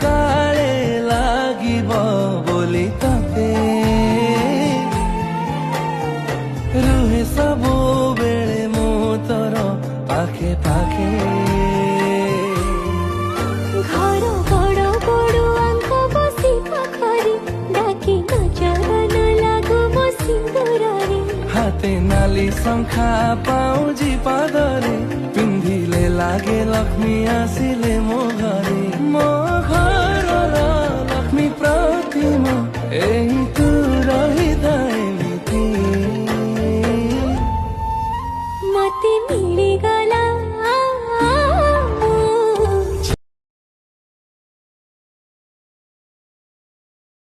काले লাগিব बोली ताते रुहे सब बेले मो तोर पाखे पाखे घर बड़ बड़ अंक बसी पाखरे डाकी नजर न लागू मो सिंदूररे हाते नाली शंखा पाउजी पादरे पिंधिले लागे लक्ष्मी आसिले मो घरे।